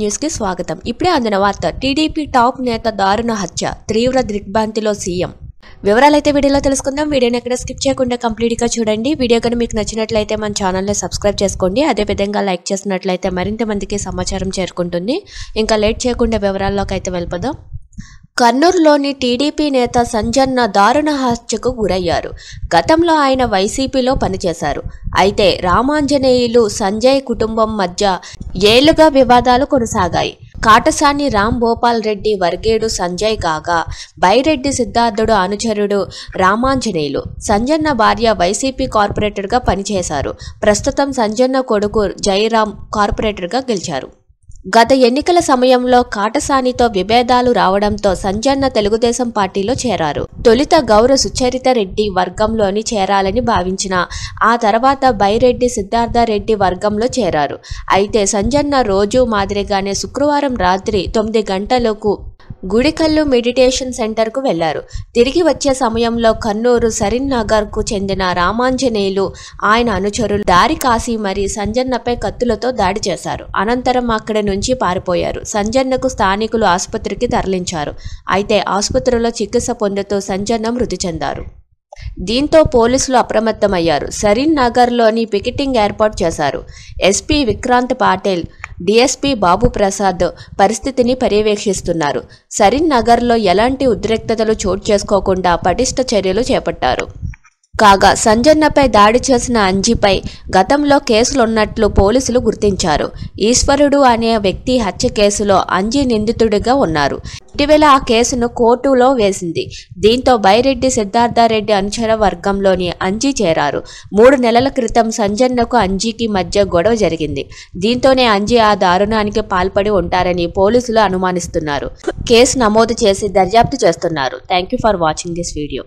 News కి స్వాగతం. ఇప్పుడే అందిన వార్త. టీడీపీ టాప్ నేత దారుణ హత్య, తీవ్ర దిగ్భ్రాంతిలో సీఎం. వివరాలైతే వీడియోలో తెలుసుకుందాం. వీడియోని ఎక్కడ స్కిప్ చేయకుండా కంప్లీట్ గా చూడండి. వీడియో కనుక మీకు నచ్చినట్లయితే మన ఛానల్ని సబ్స్క్రైబ్ చేసుకోండి. అదే విధంగా లైక్ చేసినట్లయితే మరింత మందికి సమాచారం చేరుకుంటుంది. ఇంకా లేట్ చేయకుండా వివరాల్లోకి అయితే వెళ్ళిపోదాం. కర్నూలులోని టీడీపీ నేత సంజన్న దారుణ హత్యకు గురయ్యారు. గతంలో ఆయన వైసీపీలో పనిచేశారు. అయితే రామాంజనేయులు సంజయ్ కుటుంబం మధ్య ఏళ్లుగా వివాదాలు కొనసాగాయి. కాటసాని రామ్ భూపాల్ రెడ్డి వర్గేడు సంజయ్ కాగా బైరెడ్డి సిద్ధార్థుడు అనుచరుడు రామాంజనేయులు. సంజన్న భార్య వైసీపీ కార్పొరేటర్గా పనిచేశారు. ప్రస్తుతం సంజన్న కొడుకు జయరాం కార్పొరేటర్గా గెలిచారు. గత ఎన్నికల సమయంలో కాటసానితో విభేదాలు రావడంతో సంజన్న తెలుగుదేశం పార్టీలో చేరారు. తొలుత గౌర సుచరిత రెడ్డి వర్గంలోని చేరాలని భావించిన ఆ తర్వాత బైరెడ్డి సిద్ధార్థరెడ్డి వర్గంలో చేరారు. అయితే సంజన్న రోజు మాదిరిగానే శుక్రవారం రాత్రి 9 గంటలకు గుడికల్లు మెడిటేషన్ సెంటర్కు వెళ్లారు. తిరిగి వచ్చే సమయంలో కర్నూలు సరిన్ నగర్కు చెందిన రామాంజనేయులు ఆయన అనుచరులు దారి కాసి మరీ సంజన్నపై కత్తులతో దాడి చేశారు. అనంతరం అక్కడి నుంచి పారిపోయారు. సంజన్నకు స్థానికులు ఆసుపత్రికి తరలించారు. అయితే ఆసుపత్రిలో చికిత్స పొందుతూ సంజన్న మృతి చెందారు. దీంతో పోలీసులు అప్రమత్తమయ్యారు. సరిన్ నగర్లోని పికెటింగ్ ఏర్పాటు చేశారు. ఎస్పీ విక్రాంత్ పాటిల్, డీఎస్పీ బాబు ప్రసాద్ పరిస్థితిని పర్యవేక్షిస్తున్నారు. సరిన్ నగర్లో ఎలాంటి ఉద్రిక్తతలు చోటు చేసుకోకుండా పటిష్ట చర్యలు చేపట్టారు. కాగా సంజన్నపై దాడి చేసిన అంజీపై గతంలో కేసులున్నట్లు పోలీసులు గుర్తించారు. ఈశ్వరుడు అనే వ్యక్తి హత్య కేసులో అంజీ నిందితుడిగా ఉన్నారు. ఇటీవల ఆ కేసును కోర్టులో వేసింది. దీంతో బైరెడ్డి సిద్ధార్థరెడ్డి అనుచర వర్గంలోని అంజీ చేరారు. 3 నెలల క్రితం సంజన్నకు అంజీకి మధ్య గొడవ జరిగింది. దీంతోనే అంజీ ఆ దారుణానికి పాల్పడి ఉంటారని పోలీసులు అనుమానిస్తున్నారు. కేసు నమోదు చేసి దర్యాప్తు చేస్తున్నారు. Thank you for watching this video.